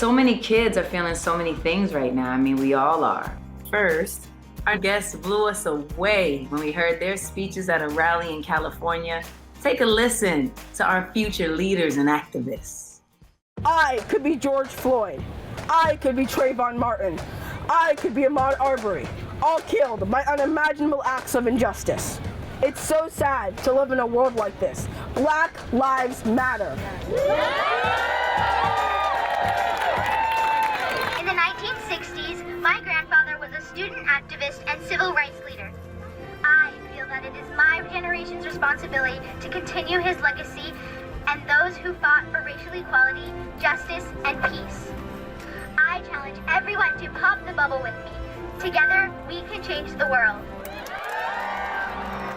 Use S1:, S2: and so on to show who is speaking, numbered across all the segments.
S1: So many kids are feeling so many things right now. I mean, we all are. First, our guests blew us away when we heard their speeches at a rally in California. Take a listen to our future leaders and activists.
S2: I could be George Floyd. I could be Trayvon Martin. I could be Ahmaud Arbery, all killed by unimaginable acts of injustice. It's so sad to live in a world like this. Black lives matter.
S3: In the 1960s, my grandfather was a student activist and civil rights leader. I feel that it is my generation's responsibility to continue his legacy and those who fought for racial equality, justice, and peace. I challenge everyone to pop the bubble with me. Together, we can change the world.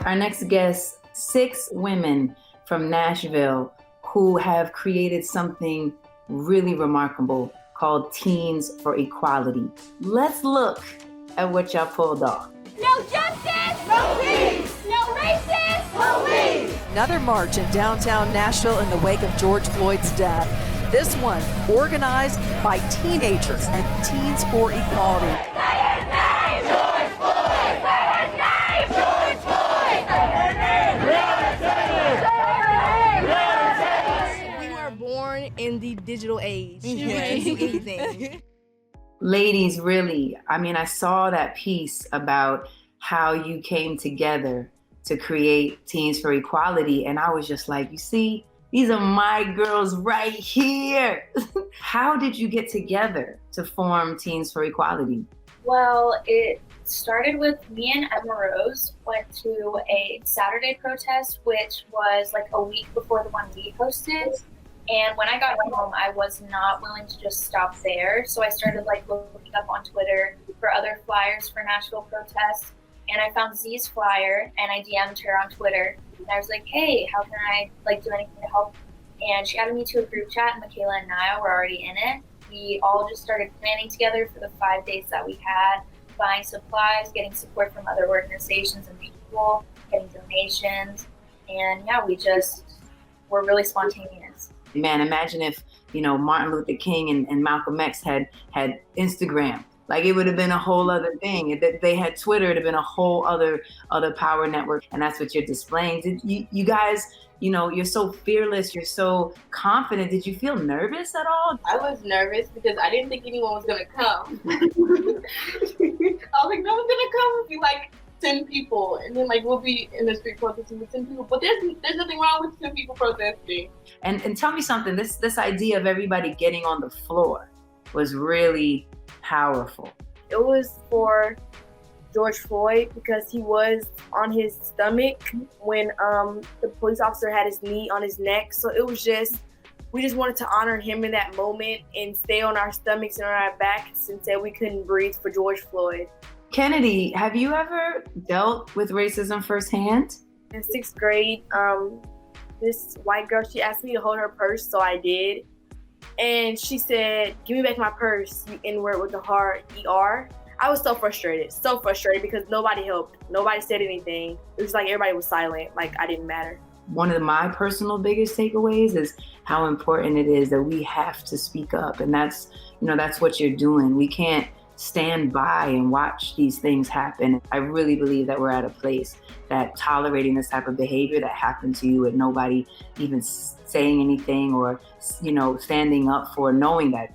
S1: Our next guest, 6 women from Nashville who have created something really remarkable called Teens for Equality. Let's look at what y'all pulled off.
S3: No justice! No peace! No racist! No peace!
S4: Another march in downtown Nashville in the wake of George Floyd's death. This one organized by teenagers and Teens for Equality.
S3: Say his name! George Floyd! Say his name! George Floyd! Say his name!
S5: We are born in the digital age. We can do anything.
S1: Ladies, really, I mean, I saw that piece about how you came together to create Teens for Equality, and I was just like, you see, these are my girls right here. How did you get together to form Teens for Equality?
S6: Well, it started with me and Emma Rose went to a Saturday protest, which was like a week before the one we hosted. And when I got home, I was not willing to just stop there. So I started like looking up on Twitter for other flyers for Nashville protests. And I found Z's flyer and I DM'd her on Twitter. And I was like, hey, how can I like do anything to help? And she added me to a group chat, and Michaela and Niall were already in it. We all just started planning together for the 5 days that we had, buying supplies, getting support from other organizations and people, getting donations. And yeah, we just were really spontaneous.
S1: Man, imagine if, you know, Martin Luther King and Malcolm X had Instagram. Like, it would have been a whole other thing. If they had Twitter, it'd have been a whole other power network. And that's what you're displaying. Did you guys, you know, you're so fearless, you're so confident. Did you feel nervous at all?
S5: I was nervous because I didn't think anyone was gonna come. I was like, no one's gonna come. It'll be like 10 people, and then like we'll be in the street protesting with 10 people. But there's nothing wrong with 10 people protesting.
S1: And tell me something. This idea of everybody getting on the floor was really powerful.
S2: It was for George Floyd because he was on his stomach when the police officer had his knee on his neck. So it was just, we just wanted to honor him in that moment and stay on our stomachs and on our backs and say we couldn't breathe for George Floyd.
S1: Kennedy, have you ever dealt with racism firsthand?
S2: In 6th grade, this white girl, she asked me to hold her purse, so I did. And she said, give me back my purse, you N-word with the hard ER. I was so frustrated because nobody helped. Nobody said anything. It was like everybody was silent, like I didn't matter.
S1: One of my personal biggest takeaways is how important it is that we have to speak up. And that's what you're doing. We can't stand by and watch these things happen. I really believe that we're at a place that tolerating this type of behavior that happened to you with nobody even saying anything or, you know, standing up for, knowing that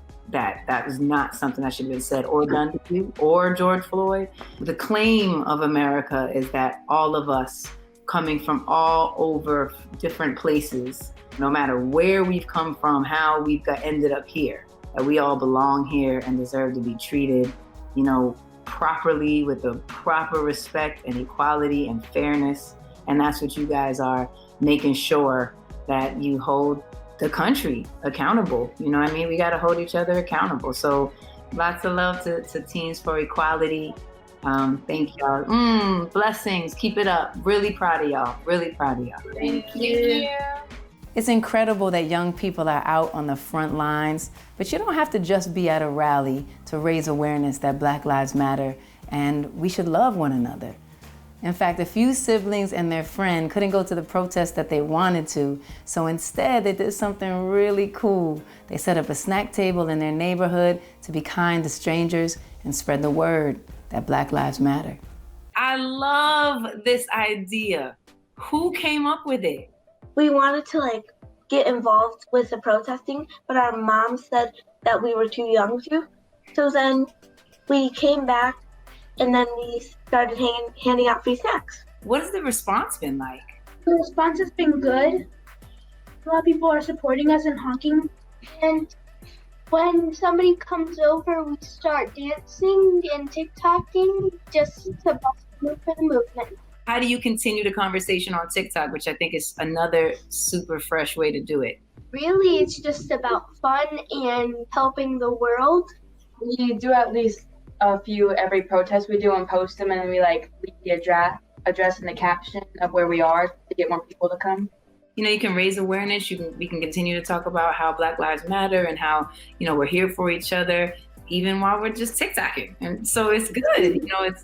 S1: was not something that should have been said or done to you or George Floyd. The claim of America is that all of us coming from all over different places, no matter where we've come from, how we've ended up here, that we all belong here and deserve to be treated, you know, properly with the proper respect and equality and fairness. And that's what you guys are making sure that you hold the country accountable. You know what I mean? We got to hold each other accountable. So lots of love to Teens for Equality. Thank y'all. Blessings. Keep it up. Really proud of y'all. Really proud of y'all.
S2: Thank you.
S1: It's incredible that young people are out on the front lines, but you don't have to just be at a rally to raise awareness that Black Lives Matter and we should love one another. In fact, a few siblings and their friend couldn't go to the protest that they wanted to, so instead they did something really cool. They set up a snack table in their neighborhood to be kind to strangers and spread the word that Black Lives Matter. I love this idea. Who came up with it?
S7: We wanted to get involved with the protesting, but our mom said that we were too young to. So then we came back and then we started handing out free snacks.
S1: What has the response been like?
S8: The response has been good. A lot of people are supporting us and honking. And when somebody comes over, we start dancing and TikToking just to bust the move for the movement.
S1: How do you continue the conversation on TikTok, which I think is another super fresh way to do it?
S8: Really, it's just about fun and helping the world.
S9: We do at least a few every protest we do and post them, and then we leave the address in the caption of where we are to get more people to come.
S1: You can raise awareness. We can continue to talk about how Black Lives Matter and how, we're here for each other, even while we're just TikToking. And so it's good.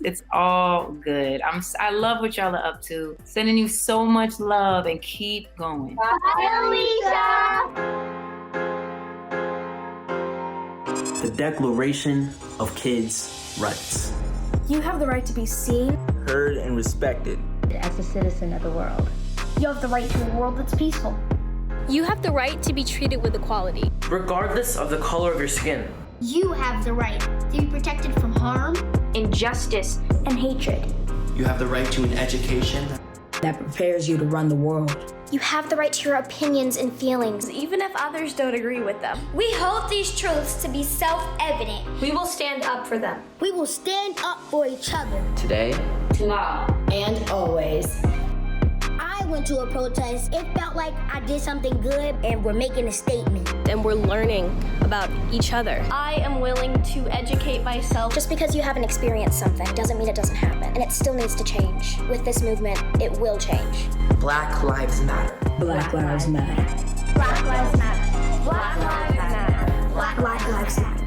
S1: It's all good. I love what y'all are up to. Sending you so much love and keep going.
S8: Bye, Alicia!
S10: The Declaration of Kids' Rights.
S11: You have the right to be seen,
S10: heard, and respected
S11: as a citizen of the world.
S8: You have the right to a world that's peaceful.
S12: You have the right to be treated with equality,
S10: regardless of the color of your skin.
S3: You have the right to be protected from harm,
S11: injustice, and hatred.
S10: You have the right to an education
S11: that prepares you to run the world.
S3: You have the right to your opinions and feelings,
S12: even if others don't agree with them.
S3: We hold these truths to be self-evident.
S11: We will stand up for them.
S3: We will stand up for each other.
S10: Today,
S11: tomorrow, and always.
S3: I went to a protest. It felt like I did something good and we're making a statement.
S12: And we're learning about each other. I am willing to educate myself.
S3: Just because you haven't experienced something doesn't mean it doesn't happen. And it still needs to change. With this movement, it will change.
S10: Black Lives Matter.
S11: Black Lives Matter.
S3: Black Lives Matter. Black Lives Matter. Black Lives Matter.